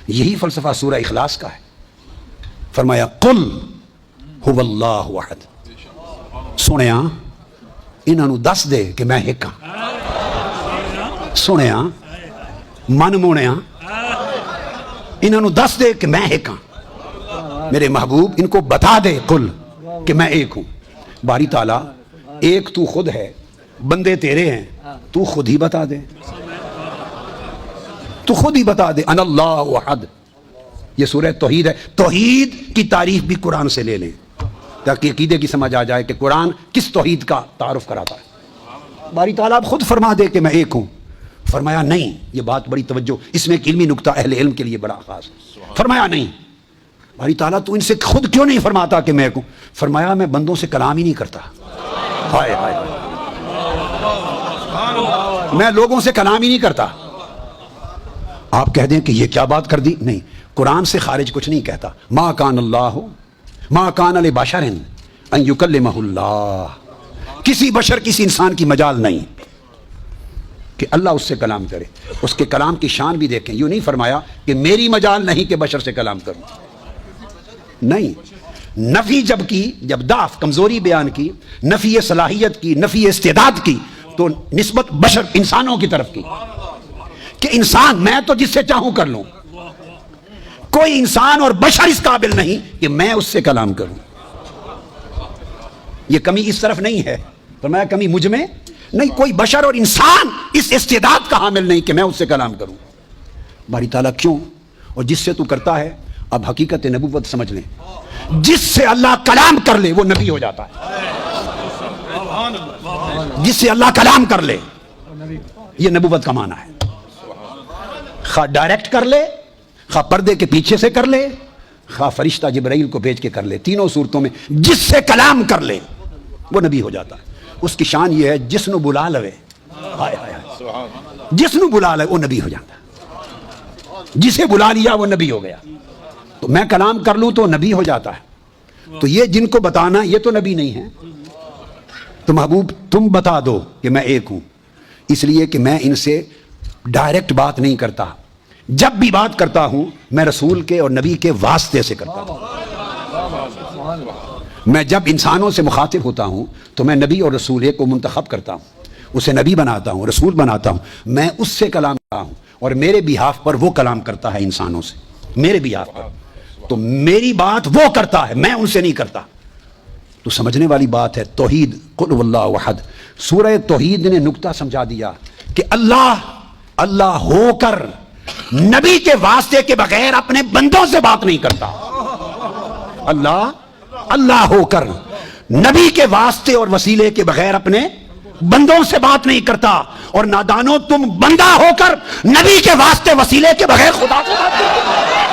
یہی فلسفہ سورہ اخلاص کا ہے. فرمایا قل هو اللہ احد. سنیا انہاں نو دس دے کہ میں ایک ہاں. سنیا من مونیا انہاں نو دس دے کہ میں ایک ہاں. میرے محبوب ان کو بتا دے قل کہ میں ایک ہوں. باری تعالیٰ ایک تو خود ہے، بندے تیرے ہیں، تو خود ہی بتا دے. تو خود ہی بتا دے ان اللہ احد. یہ سورہ توحید ہے. توحید کی تعریف بھی قرآن سے لے لیں تاکہ عقیدے کی سمجھ آ جائے کہ قرآن کس توحید کا تعارف کراتا ہے. باری تعالیٰ اب خود فرما دے کہ میں ایک ہوں. فرمایا نہیں. یہ بات بڑی توجہ، اس میں ایک علمی نکتہ اہل علم کے لیے بڑا خاص ہے. فرمایا نہیں. باری تعالیٰ تو ان سے خود کیوں نہیں فرماتا کہ میں ایک ہوں؟ فرمایا میں بندوں سے کلام ہی نہیں کرتا. ہائے ہائے، میں لوگوں سے کلام ہی نہیں کرتا. آپ کہہ دیں کہ یہ کیا بات کر دی؟ نہیں، قرآن سے خارج کچھ نہیں کہتا. ما کان اللہ ما کان لبشر ان یکلمہ اللہ. کسی بشر، کسی انسان کی مجال نہیں کہ اللہ اس سے کلام کرے. اس کے کلام کی شان بھی دیکھیں. یوں نہیں فرمایا کہ میری مجال نہیں کہ بشر سے کلام کروں. نہیں، نفی جب کی، جب ضعف کمزوری بیان کی، نفی صلاحیت کی، نفی استعداد کی، تو نسبت بشر انسانوں کی طرف کی کہ انسان میں تو جس سے چاہوں کر لوں. کوئی انسان اور بشر اس قابل نہیں کہ میں اس سے کلام کروں. یہ کمی اس طرف نہیں ہے. فرمایا کمی مجھ میں نہیں. کوئی بشر اور انسان اس استعداد کا حامل نہیں کہ میں اس سے کلام کروں. باری تعالیٰ کیوں؟ اور جس سے تو کرتا ہے، اب حقیقت نبوت سمجھ لیں، جس سے اللہ کلام کر لے وہ نبی ہو جاتا ہے. جس سے اللہ کلام کر لے، یہ نبوت کا معنی ہے. خواہ ڈائریکٹ کر لے، خواہ پردے کے پیچھے سے کر لے، خواہ فرشتہ جبرائیل کو بھیج کے کر لے. تینوں صورتوں میں جس سے کلام کر لے وہ نبی ہو جاتا ہے. اس کی شان یہ ہے جس نو بلا لوے، جس نو بلا لے وہ نبی ہو جاتا ہے. جسے بلا لیا وہ نبی ہو گیا. تو میں کلام کر لوں تو نبی ہو جاتا ہے. تو یہ جن کو بتانا یہ تو نبی نہیں ہے. تو محبوب تم بتا دو کہ میں ایک ہوں. اس لیے کہ میں ان سے ڈائریکٹ بات نہیں کرتا. جب بھی بات کرتا ہوں میں رسول کے اور نبی کے واسطے سے کرتا ہوں. میں جب انسانوں سے مخاطب ہوتا ہوں تو میں نبی اور رسول ایک کو منتخب کرتا ہوں، اسے نبی بناتا ہوں، رسول بناتا ہوں. میں اس سے کلام کرتا ہوں اور میرے بہاف پر وہ کلام کرتا ہے انسانوں سے، میرے بہاف پر. تو میری بات وہ کرتا ہے، میں ان سے نہیں کرتا. تو سمجھنے والی بات ہے. توحید قل واللہ احد. سورہ توحید نے نکتہ سمجھا دیا کہ اللہ اللہ ہو کر نبی کے واسطے کے بغیر اپنے بندوں سے بات نہیں کرتا. اللہ اللہ ہو کر نبی کے واسطے اور وسیلے کے بغیر اپنے بندوں سے بات نہیں کرتا. اور نادانو تم بندہ ہو کر نبی کے واسطے وسیلے کے بغیر خدا سے بات کرتے ہو.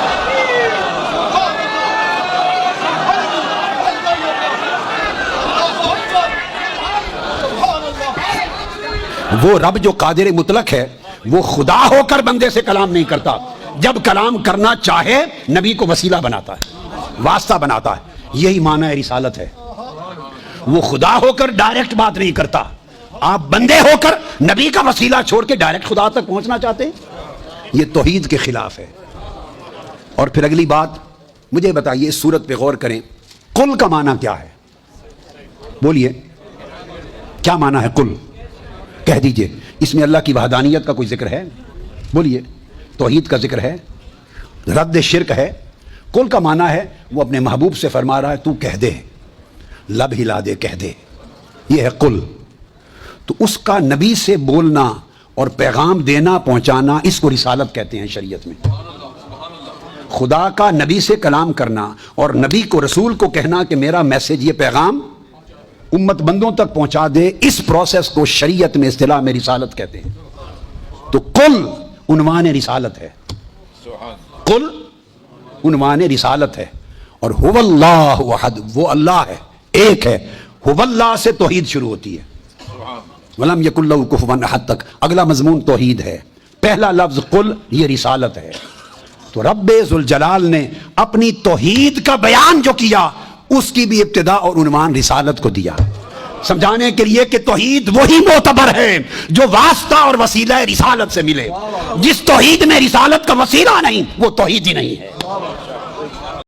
وہ رب جو قادر مطلق ہے وہ خدا ہو کر بندے سے کلام نہیں کرتا. جب کلام کرنا چاہے نبی کو وسیلہ بناتا ہے، واسطہ بناتا ہے. یہی معنی رسالت ہے. وہ خدا ہو کر ڈائریکٹ بات نہیں کرتا. آپ بندے ہو کر نبی کا وسیلہ چھوڑ کے ڈائریکٹ خدا تک پہنچنا چاہتے ہیں. یہ توحید کے خلاف ہے. اور پھر اگلی بات مجھے بتائیے، اس صورت پہ غور کریں. قل کا معنی کیا ہے؟ بولیے کیا معنی ہے قل؟ کہہ دیجئے. اس میں اللہ کی وحدانیت کا کوئی ذکر ہے؟ بولیے. توحید کا ذکر ہے، رد شرک ہے. قل کا معنی ہے وہ اپنے محبوب سے فرما رہا ہے تو کہہ دے، لب ہلا دے، کہہ دے. یہ ہے قل. تو اس کا نبی سے بولنا اور پیغام دینا، پہنچانا، اس کو رسالت کہتے ہیں شریعت میں. خدا کا نبی سے کلام کرنا اور نبی کو، رسول کو کہنا کہ میرا میسج، یہ پیغام امت بندوں تک پہنچا دے، اس پروسیس کو شریعت میں اصطلاح میں رسالت کہتے ہیں. تو قل عنوان رسالت ہے. قل عنوان رسالت ہے. اور هو اللہ احد، وہ اللہ ہے، ایک ہے. هو اللہ سے توحید شروع ہوتی ہے. ولم یکن لہ کفوا احد تک اگلا مضمون توحید ہے. پہلا لفظ قل یہ رسالت ہے. تو رب ذوالجلال نے اپنی توحید کا بیان جو کیا اس کی بھی ابتدا اور عنوان رسالت کو دیا. سمجھانے کے لیے کہ توحید وہی معتبر ہے جو واسطہ اور وسیلہ رسالت سے ملے. جس توحید میں رسالت کا وسیلہ نہیں وہ توحید ہی نہیں ہے.